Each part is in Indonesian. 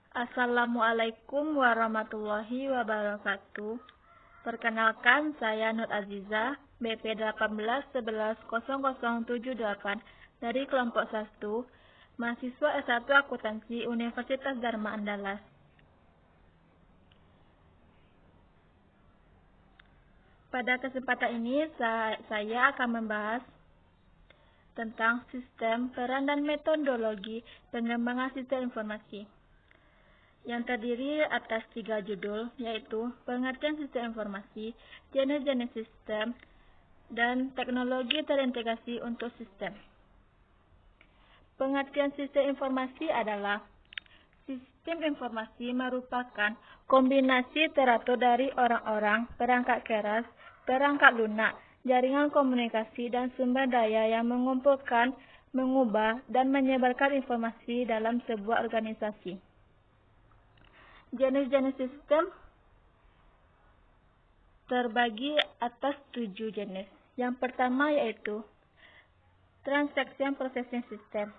Assalamualaikum warahmatullahi wabarakatuh. Perkenalkan, saya Nur Aziza, BP 18110078 dari kelompok 1, mahasiswa S1 Akuntansi Universitas Dharma Andalas. Pada kesempatan ini, saya akan membahas tentang sistem, peran, dan metodologi pengembangan sistem informasi, yang terdiri atas 3 judul, yaitu pengertian sistem informasi, jenis-jenis sistem, dan teknologi terintegrasi untuk sistem. Pengertian sistem informasi adalah sistem informasi merupakan kombinasi teratur dari orang-orang, perangkat keras, perangkat lunak, jaringan komunikasi, dan sumber daya yang mengumpulkan, mengubah, dan menyebarkan informasi dalam sebuah organisasi. Jenis-jenis sistem terbagi atas 7 jenis. Yang pertama yaitu Transaction Processing System,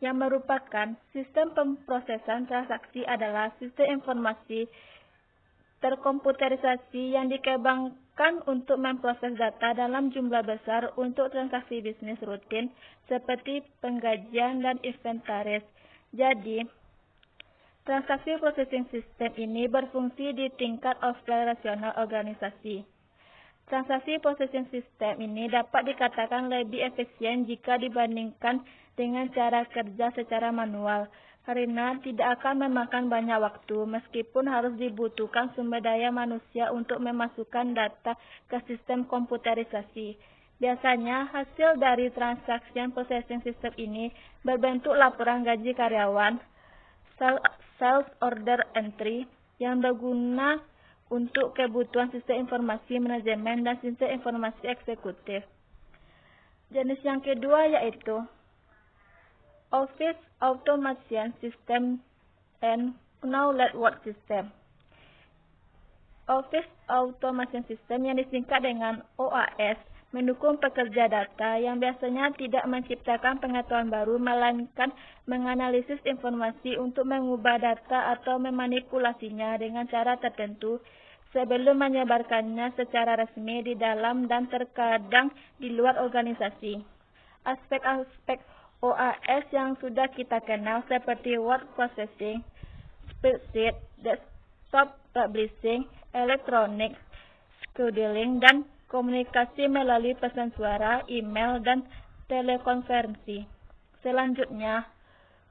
yang merupakan sistem pemrosesan transaksi adalah sistem informasi terkomputerisasi yang dikembangkan untuk memproses data dalam jumlah besar untuk transaksi bisnis rutin seperti penggajian dan inventaris. Jadi, transaksi processing system ini berfungsi di tingkat operasional organisasi. Transaksi processing system ini dapat dikatakan lebih efisien jika dibandingkan dengan cara kerja secara manual, karena tidak akan memakan banyak waktu meskipun harus dibutuhkan sumber daya manusia untuk memasukkan data ke sistem komputerisasi. Biasanya, hasil dari transaction processing system ini berbentuk laporan gaji karyawan, sales order entry, yang berguna untuk kebutuhan sistem informasi manajemen dan sistem informasi eksekutif. Jenis yang kedua yaitu Office Automation System and Knowledge Work System. Office Automation System yang disingkat dengan OAS mendukung pekerja data yang biasanya tidak menciptakan pengetahuan baru, melainkan menganalisis informasi untuk mengubah data atau memanipulasinya dengan cara tertentu sebelum menyebarkannya secara resmi di dalam dan terkadang di luar organisasi. Aspek-aspek OAS yang sudah kita kenal seperti word processing, spreadsheet, desktop publishing, electronic scheduling, dan komunikasi melalui pesan suara, email, dan telekonferensi. Selanjutnya,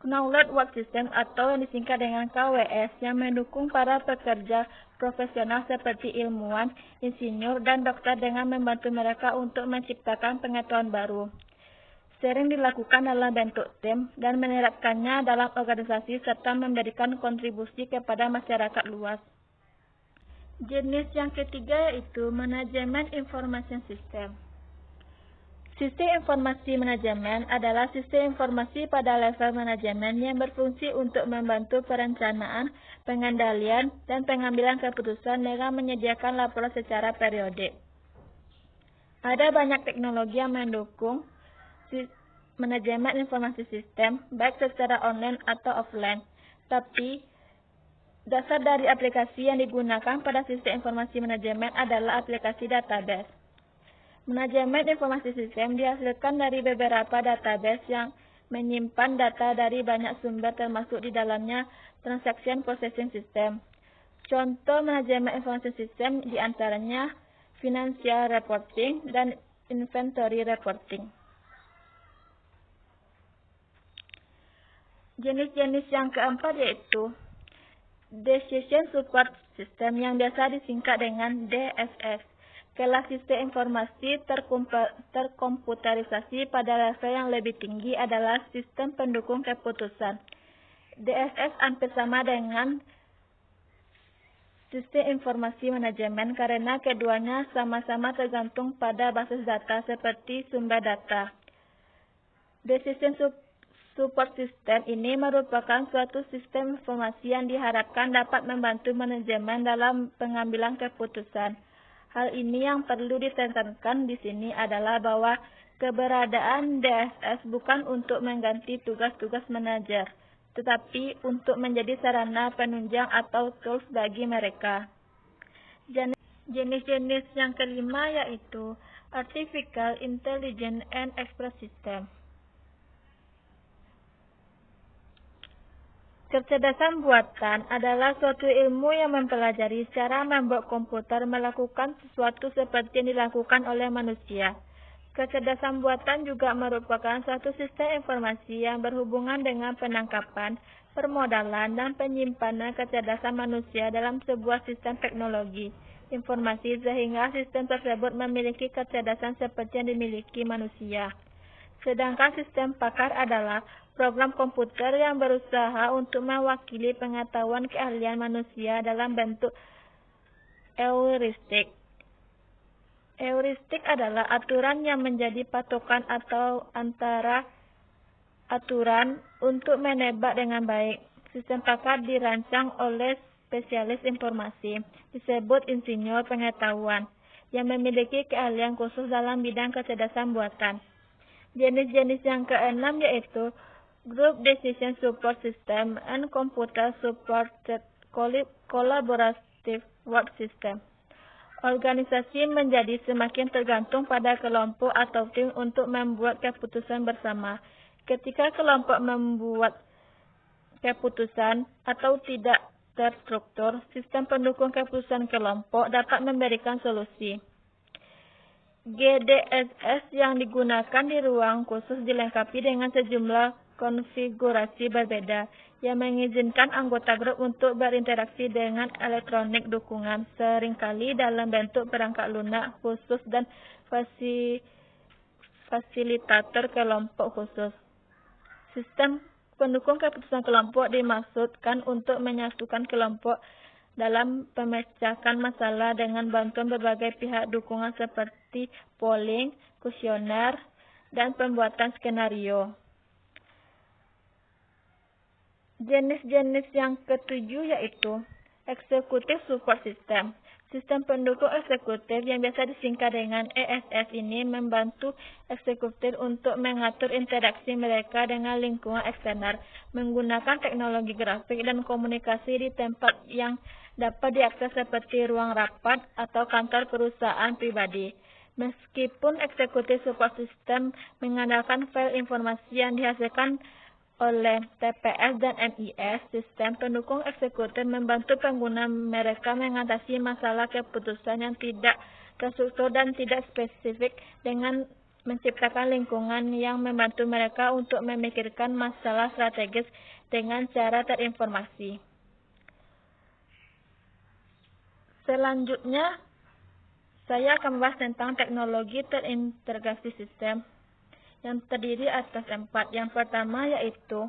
Knowledge Work System atau yang disingkat dengan KWS yang mendukung para pekerja profesional seperti ilmuwan, insinyur, dan dokter dengan membantu mereka untuk menciptakan pengetahuan baru. Sering dilakukan dalam bentuk tim dan menerapkannya dalam organisasi serta memberikan kontribusi kepada masyarakat luas. Jenis yang ketiga yaitu Manajemen Information System. Sistem informasi manajemen adalah sistem informasi pada level manajemen yang berfungsi untuk membantu perencanaan, pengendalian, dan pengambilan keputusan dengan menyediakan laporan secara periodik. Ada banyak teknologi yang mendukung manajemen informasi sistem, baik secara online atau offline. Tapi, dasar dari aplikasi yang digunakan pada sistem informasi manajemen adalah aplikasi database. Manajemen informasi sistem dihasilkan dari beberapa database yang menyimpan data dari banyak sumber termasuk di dalamnya transaction processing system. Contoh manajemen informasi sistem diantaranya financial reporting dan inventory reporting. Jenis-jenis yang keempat yaitu Decision Support System yang biasa disingkat dengan DSS. Kelas sistem informasi terkomputerisasi pada level yang lebih tinggi adalah sistem pendukung keputusan. DSS hampir sama dengan sistem informasi manajemen karena keduanya sama-sama tergantung pada basis data seperti sumber data. Decision Support System ini merupakan suatu sistem informasi yang diharapkan dapat membantu manajemen dalam pengambilan keputusan. Hal ini yang perlu ditekankan di sini adalah bahwa keberadaan DSS bukan untuk mengganti tugas-tugas manajer, tetapi untuk menjadi sarana penunjang atau tools bagi mereka. Jenis-jenis yang kelima yaitu Artificial Intelligence and Express System. Kecerdasan buatan adalah suatu ilmu yang mempelajari cara membuat komputer melakukan sesuatu seperti yang dilakukan oleh manusia. Kecerdasan buatan juga merupakan suatu sistem informasi yang berhubungan dengan penangkapan, permodalan, dan penyimpanan kecerdasan manusia dalam sebuah sistem teknologi informasi sehingga sistem tersebut memiliki kecerdasan seperti yang dimiliki manusia. Sedangkan sistem pakar adalah program komputer yang berusaha untuk mewakili pengetahuan keahlian manusia dalam bentuk heuristik. Heuristik adalah aturan yang menjadi patokan atau antara aturan untuk menebak dengan baik. Sistem pakar dirancang oleh spesialis informasi, disebut insinyur pengetahuan, yang memiliki keahlian khusus dalam bidang kecerdasan buatan. Jenis-jenis yang keenam yaitu Group Decision Support System and Computer Supported Collaborative Work System. Organisasi menjadi semakin tergantung pada kelompok atau tim untuk membuat keputusan bersama. Ketika kelompok membuat keputusan atau tidak terstruktur, sistem pendukung keputusan kelompok dapat memberikan solusi. GDSS yang digunakan di ruang khusus dilengkapi dengan sejumlah konfigurasi berbeda yang mengizinkan anggota grup untuk berinteraksi dengan elektronik dukungan, seringkali dalam bentuk perangkat lunak khusus dan fasilitator kelompok khusus. Sistem pendukung keputusan kelompok dimaksudkan untuk menyatukan kelompok dalam memecahkan masalah dengan bantuan berbagai pihak dukungan seperti polling, kuesioner, dan pembuatan skenario. Jenis-jenis yang ketujuh yaitu Executive Support System. Sistem pendukung eksekutif yang biasa disingkat dengan ESS ini membantu eksekutif untuk mengatur interaksi mereka dengan lingkungan eksternal menggunakan teknologi grafik dan komunikasi di tempat yang dapat diakses seperti ruang rapat atau kantor perusahaan pribadi. Meskipun Executive Support System mengandalkan file informasi yang dihasilkan oleh TPS dan MIS, sistem pendukung eksekutif membantu pengguna mereka mengatasi masalah keputusan yang tidak terstruktur dan tidak spesifik dengan menciptakan lingkungan yang membantu mereka untuk memikirkan masalah strategis dengan cara terinformasi. Selanjutnya, saya akan membahas tentang teknologi terintegrasi sistem yang terdiri atas 4. Yang pertama yaitu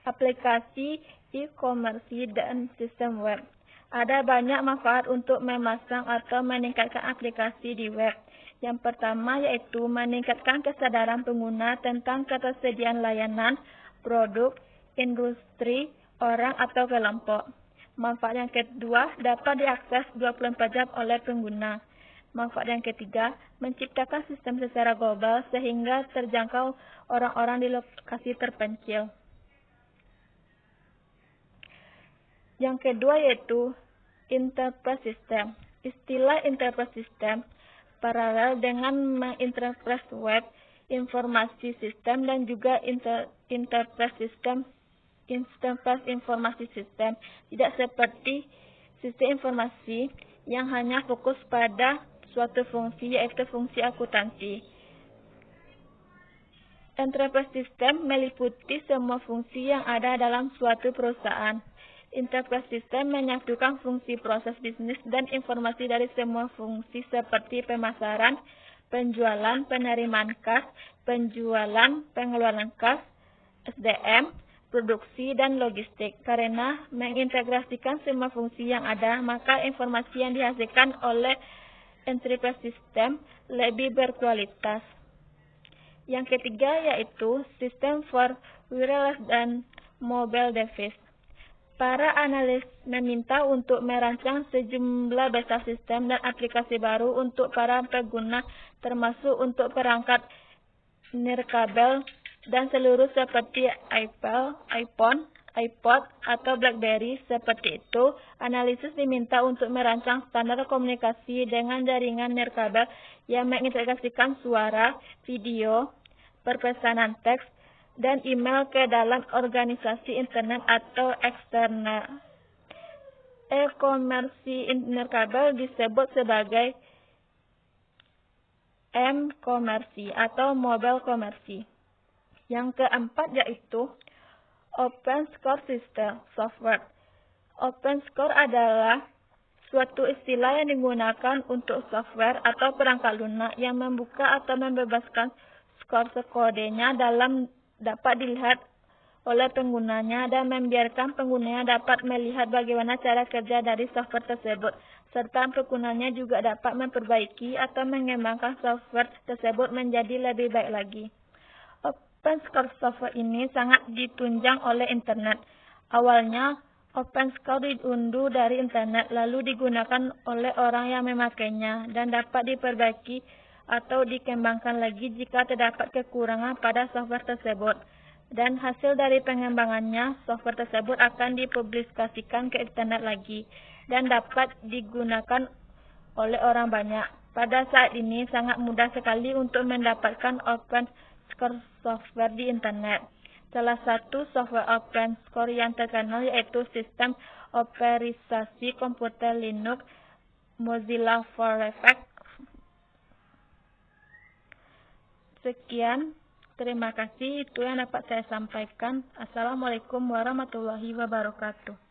aplikasi e-commerce dan sistem web. Ada banyak manfaat untuk memasang atau meningkatkan aplikasi di web. Yang pertama yaitu meningkatkan kesadaran pengguna tentang ketersediaan layanan, produk, industri, orang atau kelompok. Manfaat yang kedua dapat diakses 24 jam oleh pengguna. Manfaat yang ketiga, menciptakan sistem secara global sehingga terjangkau orang-orang di lokasi terpencil. Yang kedua yaitu Enterprise System. Istilah Enterprise System paralel dengan menginterpret web, informasi sistem dan juga Enterprise System, Enterprise Informasi System. Tidak seperti sistem informasi yang hanya fokus pada suatu fungsi, yaitu fungsi akuntansi. Enterprise System meliputi semua fungsi yang ada dalam suatu perusahaan. Enterprise System menyatukan fungsi proses bisnis dan informasi dari semua fungsi seperti pemasaran, penjualan, penerimaan kas, penjualan, pengeluaran kas, SDM, produksi, dan logistik. Karena mengintegrasikan semua fungsi yang ada, maka informasi yang dihasilkan oleh Enterprise System lebih berkualitas. Yang ketiga yaitu sistem for wireless dan mobile device. Para analis meminta untuk merancang sejumlah besar sistem dan aplikasi baru untuk para pengguna, termasuk untuk perangkat nirkabel dan seluruh seperti iPhone, iPod, atau BlackBerry. Seperti itu, analisis diminta untuk merancang standar komunikasi dengan jaringan nirkabel yang mengintegrasikan suara, video, perpesanan teks, dan email ke dalam organisasi internet atau eksternal. E-komersi nirkabel disebut sebagai M-komersi atau mobile komersi. Yang keempat yaitu Open Source System Software. Open Source adalah suatu istilah yang digunakan untuk software atau perangkat lunak yang membuka atau membebaskan source kodenya dapat dilihat oleh penggunanya dan membiarkan penggunanya dapat melihat bagaimana cara kerja dari software tersebut, serta penggunanya juga dapat memperbaiki atau mengembangkan software tersebut menjadi lebih baik lagi. Open source software ini sangat ditunjang oleh internet. Awalnya, open source diunduh dari internet lalu digunakan oleh orang yang memakainya dan dapat diperbaiki atau dikembangkan lagi jika terdapat kekurangan pada software tersebut. Dan hasil dari pengembangannya, software tersebut akan dipublikasikan ke internet lagi dan dapat digunakan oleh orang banyak. Pada saat ini sangat mudah sekali untuk mendapatkan open source software di internet. Salah satu software open source yang terkenal yaitu sistem operasi komputer Linux Mozilla Firefox. Sekian, terima kasih. Itu yang dapat saya sampaikan. Assalamualaikum warahmatullahi wabarakatuh.